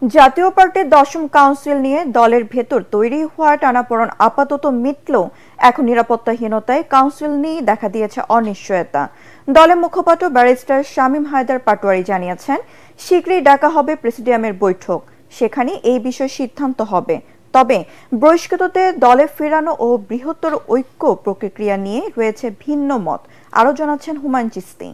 জাতীয় পার্টির ১০ম কাউন্সিল নিয়ে দলের ভেতর তৈরি হওয়া টানাপোড়েন আপাতত মিটলেও এখন নিরাপত্তাহীনতায় কাউন্সিল নিয়ে দেখা দিয়েছে অনিশ্চয়তা। দলের মুখপাত্র ব্যারিস্টার শামীম হায়দার পাটোয়ারি জানিয়েছেন, শীঘ্রই ডাকা হবে প্রেসিডিয়ামের বৈঠক, সেখানে এই বিষয়ে সিদ্ধান্ত হবে। তবে বহিষ্কৃততে দলে ফেরানো ও বৃহত্তর ঐক্য প্রক্রিয়া নিয়ে রয়েছে ভিন্ন মত। আরও জানাচ্ছেন হুমায়ুন চিস্তি।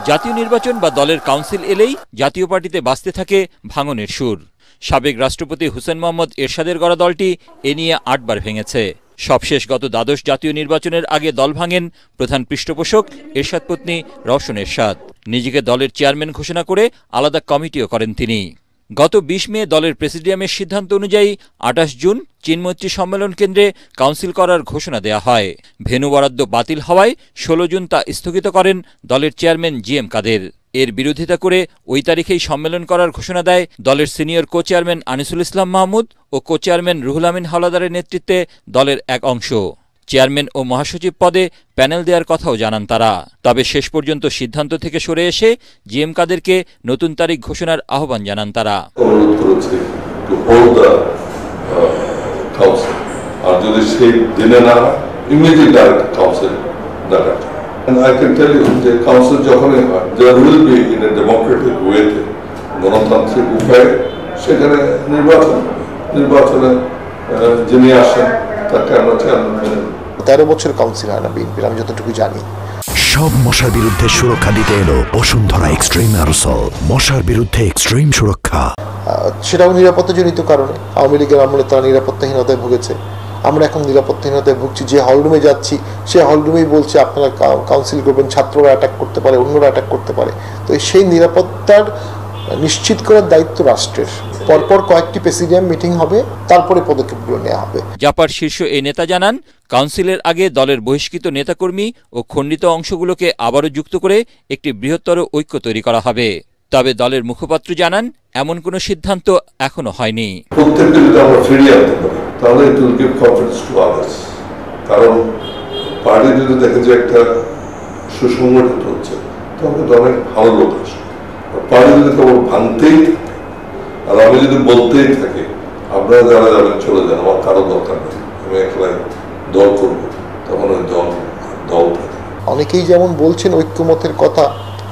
জাতীয় নির্বাচন বা দলের কাউন্সিল এলেই জাতীয় পার্টিতে বাজতে থাকে ভাঙনের সুর। সাবেক রাষ্ট্রপতি হোসেন মোহাম্মদ এরশাদের গড়া দলটি এ নিয়ে ৮ বার ভেঙেছে। সবশেষ গত দ্বাদশ জাতীয় নির্বাচনের আগে দল ভাঙেন প্রধান পৃষ্ঠপোষক এরশাদ পত্নী রওশন এরশাদ। নিজেকে দলের চেয়ারম্যান ঘোষণা করে আলাদা কমিটিও করেন তিনি। গত ২০ মে দলের প্রেসিডিয়ামের সিদ্ধান্ত অনুযায়ী ২৮ জুন চীনমৈত্রী সম্মেলন কেন্দ্রে কাউন্সিল করার ঘোষণা দেয়া হয়। ভেন্যু বরাদ্দ বাতিল হওয়ায় ১৬ জুন তা স্থগিত করেন দলের চেয়ারম্যান জিএম কাদের। এর বিরোধিতা করে ওই তারিখেই সম্মেলন করার ঘোষণা দেয় দলের সিনিয়র কো চেয়ারম্যান আনিসুল ইসলাম মাহমুদ ও কো চেয়ারম্যান রুহুল আমিন হাওলাদারের নেতৃত্বে দলের এক অংশ। চেয়ারম্যান ও মহাসচিব পদে প্যানেল দেওয়ার কথাও জানান তারা। তবে শেষ পর্যন্ত সিদ্ধান্ত থেকে সরে এসে জিএম কাদেরকে নতুন তারিখ ঘোষণার আহ্বান জানান তারা। গণতান্ত্রিক উপায়ে সেখানে নির্বাচনে যিনি আসেন তাকে আমরা 13 বছর কাউন্সিল হয় না বিএনপির, আমি যতটুকু জানি। সব মশার বিরুদ্ধে সুরক্ষা দিতে এলো বসুন্ধরা এক্সট্রিম অ্যারোসল, মশার বিরুদ্ধে এক্সট্রিম সুরক্ষা। সেটাও নিরাপত্তাজনিত কারণে আওয়ামী লীগের আমলে তারা নিরাপত্তাহীনতায় ভুগেছে। আমরা এখন নিরাপত্তাহীনতায় ভুগছি। যে হলরুমে যাচ্ছি সে হলরুমেই বলছে আপনারা কাউন্সিল করবেন, ছাত্ররা অ্যাটাক করতে পারে, অন্যরা অ্যাটাক করতে পারে। তো সেই নিরাপত্তার নিশ্চিত করার দায়িত্ব রাষ্ট্রের। পরপর কয়েকটি প্রেসিডিয়াম মিটিং হবে, তারপরে পদক্ষেপগুলো নেওয়া হবে। জাপার শীর্ষ এই নেতা জানান, কাউন্সিলের আগে দলের বহিষ্কৃত নেতাকর্মী ও খণ্ডিত অংশগুলোকে আবারও যুক্ত করে একটি বৃহত্তর ঐক্য তৈরি করা হবে। তবে দলের মুখপাত্র জানান, এমন কোনো সিদ্ধান্ত এখনো হয়নি। প্রত্যেককে যদি আমরা ফিরিয়ে আনতে পারি তাহলে it will give confidence to others. কারণ পার্টি যদি দেখে যে একটা সুসংগঠিত হচ্ছে তবে অনেক ভালো লোক আসে। পার্টি যদি কেবল ভাঙতেই আর আমি যদি বলতেই থাকি আপনারা যারা যাবেন চলে যান, আমার কারো দরকার নেই, আমি একলাই দল করবো, তখন ওই দল থাকে। অনেকেই যেমন বলছেন ঐক্যমতের কথা,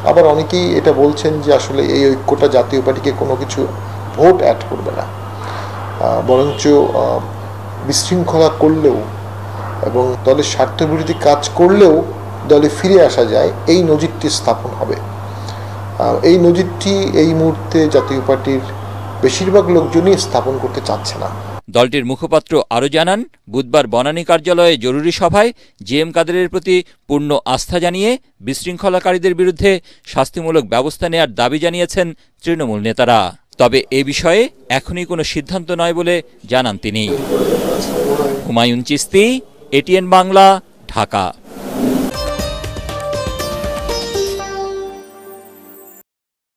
আবার অনেকেই এটা বলছেন যে আসলে এই ঐক্যটা জাতীয় পার্টিকে কোনো কিছু ভোট অ্যাড করবে না, বরঞ্চ বিশৃঙ্খলা করলেও এবং দলের স্বার্থবিরোধী কাজ করলেও দলে ফিরে আসা যায়, এই নজিরটি স্থাপন হবে। এই নজিরটি এই মুহূর্তে জাতীয় পার্টির বেশিরভাগ লোকজনই স্থাপন করতে চাচ্ছে না। দলটির মুখপাত্র আরও জানান, বুধবার বনানী কার্যালয়ে জরুরি সভায় জিএম কাদেরের প্রতি পূর্ণ আস্থা জানিয়ে বিশৃঙ্খলাকারীদের বিরুদ্ধে শাস্তিমূলক ব্যবস্থা নেয়ার দাবি জানিয়েছেন তৃণমূল নেতারা। তবে এ বিষয়ে এখনই কোনো সিদ্ধান্ত নয় বলে জানান তিনি। হুমায়ুন চিস্তি, এটিএন বাংলা, ঢাকা।